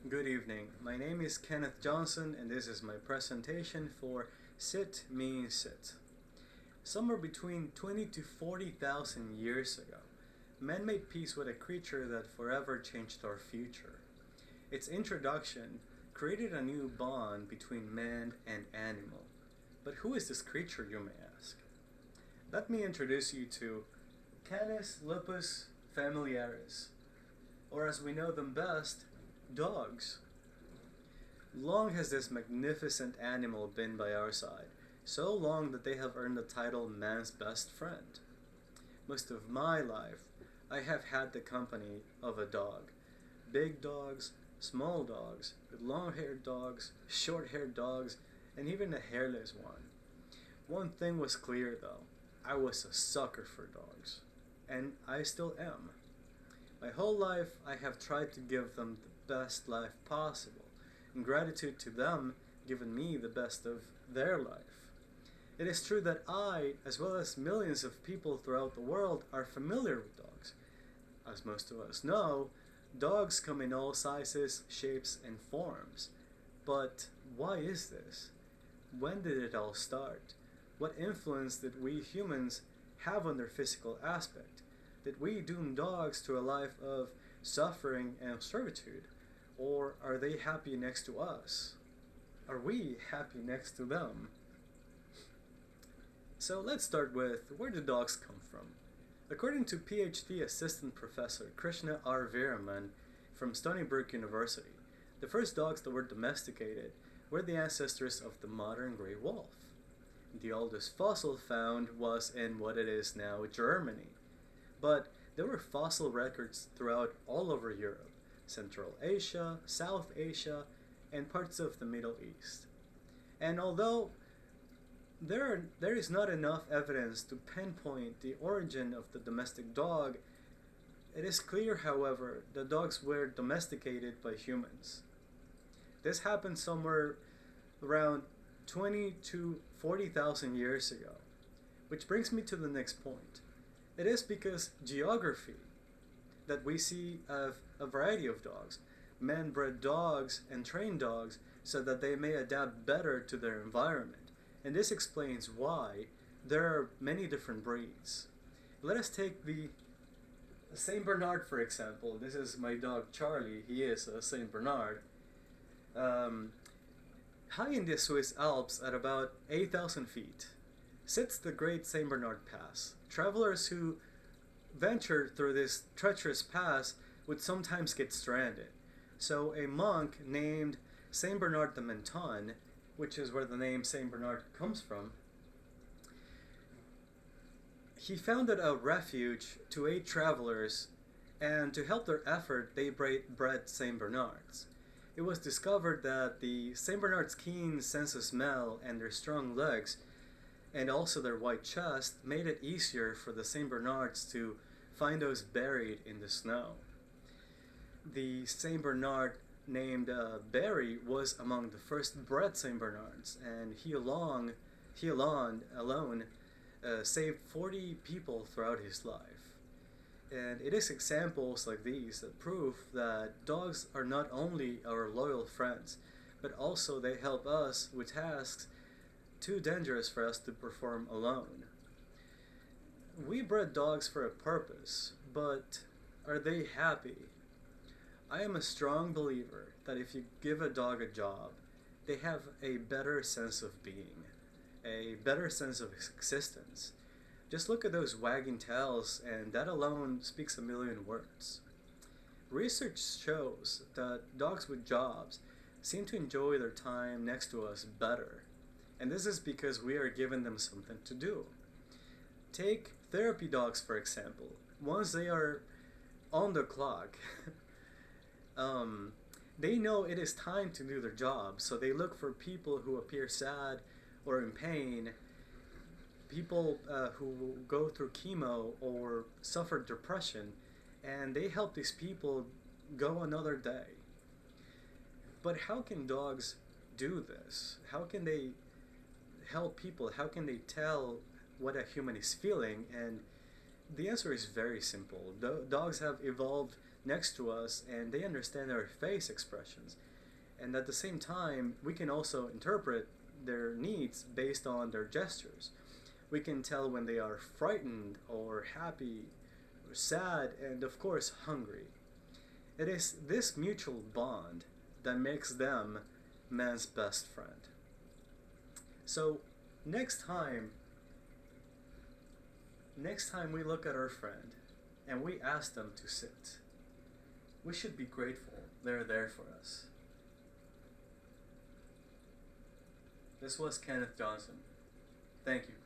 Good evening. My name is Kenneth Johnson, and this is my presentation for Sit Means Sit. Somewhere between 20 to 40,000 years ago, man made peace with a creature that forever changed our future. Its introduction created a new bond between man and animal. But who is this creature, you may ask? Let me introduce you to Canis lupus familiaris, or as we know them best, dogs. Long has this magnificent animal been by our side, so long that they have earned the title man's best friend. Most of my life, I have had the company of a dog. Big dogs, small dogs, long-haired dogs, short-haired dogs, and even a hairless one. One thing was clear though, I was a sucker for dogs, and I still am. My whole life, I have tried to give them the best life possible, in gratitude to them giving me the best of their life. It is true that I, as well as millions of people throughout the world, are familiar with dogs. As most of us know, dogs come in all sizes, shapes, and forms. But why is this? When did it all start? What influence did we humans have on their physical aspect? Did we doom dogs to a life of suffering and servitude? Or are they happy next to us? Are we happy next to them? So let's start with, where do dogs come from? According to PhD Assistant Professor Krishna R. Veeraman from Stony Brook University, the first dogs that were domesticated were the ancestors of the modern gray wolf. The oldest fossil found was in what it is now Germany. But there were fossil records throughout all over Europe, Central Asia, South Asia, and parts of the Middle East. And although there is not enough evidence to pinpoint the origin of the domestic dog, it is clear, however, that dogs were domesticated by humans. This happened somewhere around 20 to 40,000 years ago, which brings me to the next point. It is because geography that we see of a variety of dogs. Men bred dogs and trained dogs so that they may adapt better to their environment. And this explains why there are many different breeds. Let us take the Saint Bernard for example. This is my dog Charlie. He is a Saint Bernard. High in the Swiss Alps at about 8,000 feet sits the Great Saint Bernard Pass. Travelers who venture through this treacherous pass would sometimes get stranded. So a monk named Saint Bernard de Menthon, which is where the name Saint Bernard comes from, he founded a refuge to aid travelers, and to help their effort they bred Saint Bernards. It was discovered that the Saint Bernard's keen sense of smell and their strong legs and also their white chest made it easier for the Saint Bernards to find those buried in the snow. The Saint Bernard named Barry was among the first bred Saint Bernards, and he alone saved 40 people throughout his life. And it is examples like these that prove that dogs are not only our loyal friends, but also they help us with tasks too dangerous for us to perform alone. We bred dogs for a purpose, but are they happy? I am a strong believer that if you give a dog a job, they have a better sense of being, a better sense of existence. Just look at those wagging tails, and that alone speaks a million words. Research shows that dogs with jobs seem to enjoy their time next to us better, and this is because we are giving them something to do. Take therapy dogs for example. Once they are on the clock, they know it is time to do their job, so they look for people who appear sad or in pain, people who go through chemo or suffer depression, and they help these people go another day. But how can dogs do this? How can they help people? How can they tell what a human is feeling? And the answer is very simple. Dogs have evolved next to us and they understand our face expressions. And at the same time, we can also interpret their needs based on their gestures. We can tell when they are frightened or happy or sad and, of course, hungry. It is this mutual bond that makes them man's best friend. So, next time we look at our friend and we ask them to sit, we should be grateful they're there for us. This was Kenneth Johnson. Thank you.